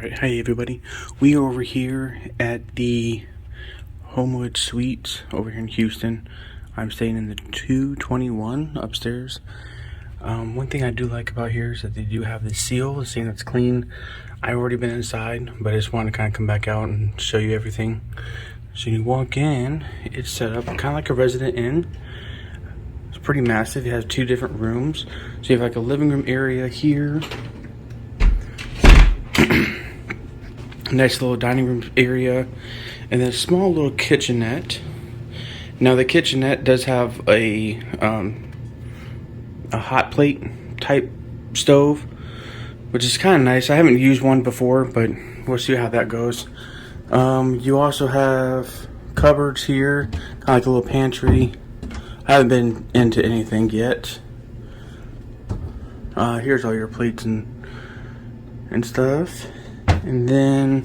Alright, hi everybody. We are over here at the Homewood Suites over here in Houston. I'm staying in the 221 upstairs. One thing I do like about here is that they do have the seal, saying it's clean. I've already been inside, but I just want to kind of come back out and show you everything. So you walk in, it's set up kind of like a resident inn. It's pretty massive. It has two different rooms. So you have like a living room area here. Nice little dining room area, and then a small little kitchenette. Now the kitchenette does have a hot plate type stove, which is kind of nice. I haven't used one before, but we'll see how that goes. You also have cupboards here, kind of like a little pantry. I haven't been into anything yet. Here's all your plates and stuff. And then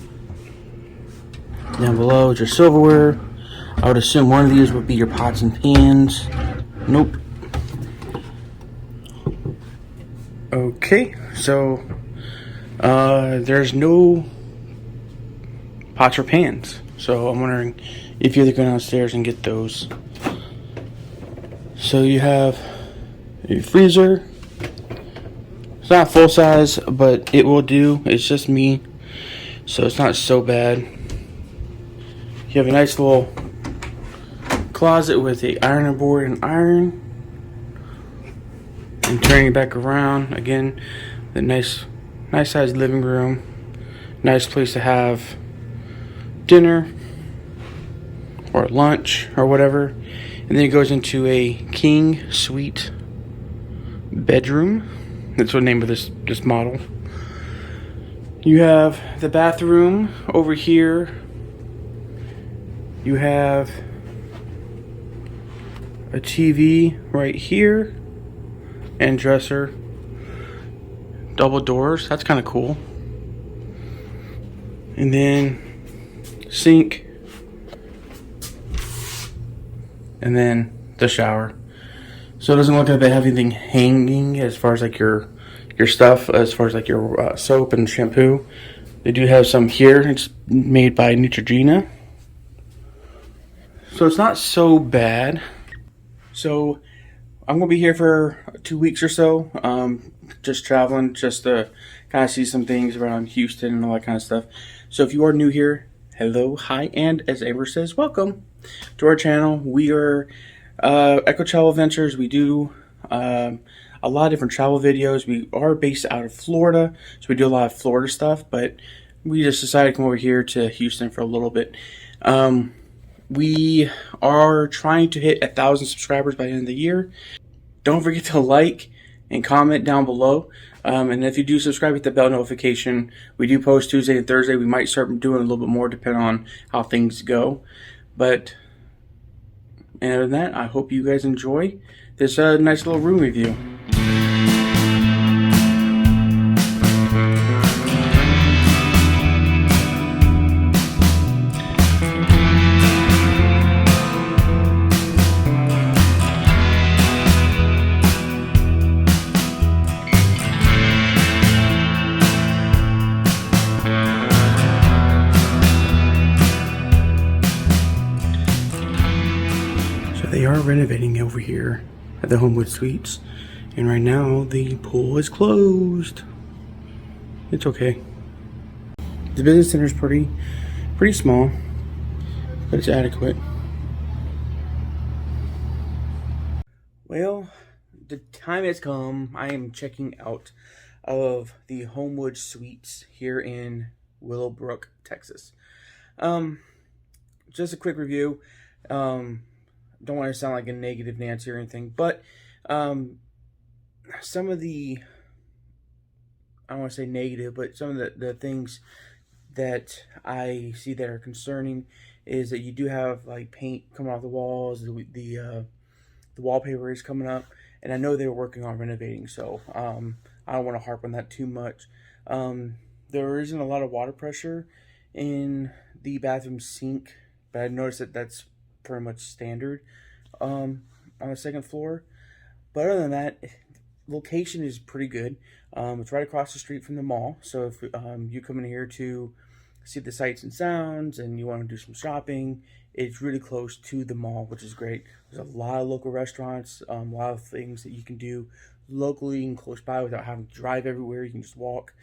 down below is your silverware. I would assume one of these would be your pots and pans. Nope. Okay, so there's no pots or pans. So I'm wondering if you're going downstairs and get those. So you have a freezer. It's not full size, but it will do. It's just me, so it's not so bad. You have a nice little closet with a ironing board and iron. And turning it back around again, the nice sized living room. Nice place to have dinner or lunch or whatever. And then it goes into a king suite bedroom. That's the name of this model. You have the bathroom over here. You have a TV right here and dresser. Double doors. That's kind of cool. And then sink. And then the shower. So it doesn't look like they have anything hanging as far as like your stuff, as far as like your soap and shampoo. They do have some here. It's made by Neutrogena. So it's not so bad. So I'm going to be here for 2 weeks or so. Just traveling, just to kind of see some things around Houston and all that kind of stuff. So if you are new here, hello, hi, and as Amber says, welcome to our channel. We are Echo Travel Ventures. We do a lot of different travel videos. We are based out of Florida, so we do a lot of Florida stuff, but we just decided to come over here to Houston for a little bit. We are trying to hit 1,000 subscribers by the end of the year. Don't forget to like and comment down below. And if you do subscribe, hit the bell notification. We do post Tuesday and Thursday. We might start doing a little bit more depending on how things go. But other than that, I hope you guys enjoy this nice little room review. They are renovating over here at the Homewood Suites, and right now the pool is closed. It's okay. The business center is pretty small, but it's adequate. Well, the time has come. I am checking out of the Homewood Suites here in Willowbrook, Texas. Just a quick review. Don't want to sound like a negative Nancy or anything, but some of the, I don't want to say negative, but some of the things that I see that are concerning is that you do have like paint coming off the walls, the wallpaper is coming up, and I know they were working on renovating, so I don't want to harp on that too much. There isn't a lot of water pressure in the bathroom sink, but I noticed that that's pretty much standard on the second floor. But other than that, location is pretty good. It's right across the street from the mall. So if you come in here to see the sights and sounds and you want to do some shopping, it's really close to the mall, which is great. There's a lot of local restaurants, a lot of things that you can do locally and close by without having to drive everywhere. You can just walk.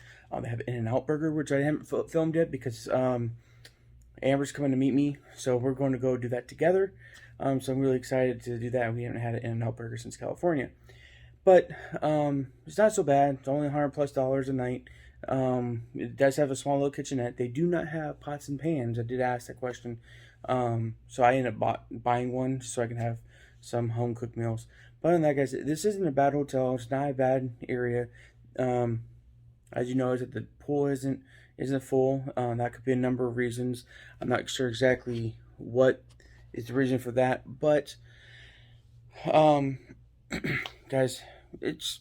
They have In-N-Out Burger, which I haven't filmed yet because Amber's coming to meet me, so we're going to go do that together. So I'm really excited to do that. We haven't had an In-N-Out Burger since California. But it's not so bad. It's only $100+ a night. It does have a small little kitchenette. They do not have pots and pans. I did ask that question. So I ended up buying one so I can have some home cooked meals. But other than that, guys, this isn't a bad hotel. It's not a bad area. As you know, is that the pool isn't full. That could be a number of reasons. I'm not sure exactly what is the reason for that, but guys, it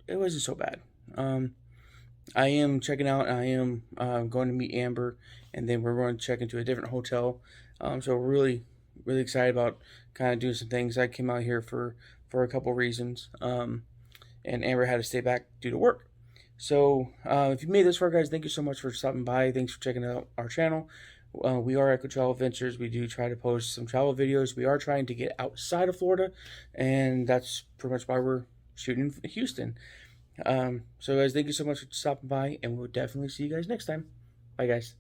wasn't so bad. I am checking out. I am going to meet Amber, and then we're going to check into a different hotel. So we're really, really excited about kind of doing some things. I came out here for a couple reasons, and Amber had to stay back due to work. So if you made this far, guys, thank you so much for stopping by. Thanks for checking out our channel. We are Echo Travel Adventures. We do try to post some travel videos. We are trying to get outside of Florida, and that's pretty much why we're shooting in Houston. So guys, thank you so much for stopping by, and we'll definitely see you guys next time. Bye, guys.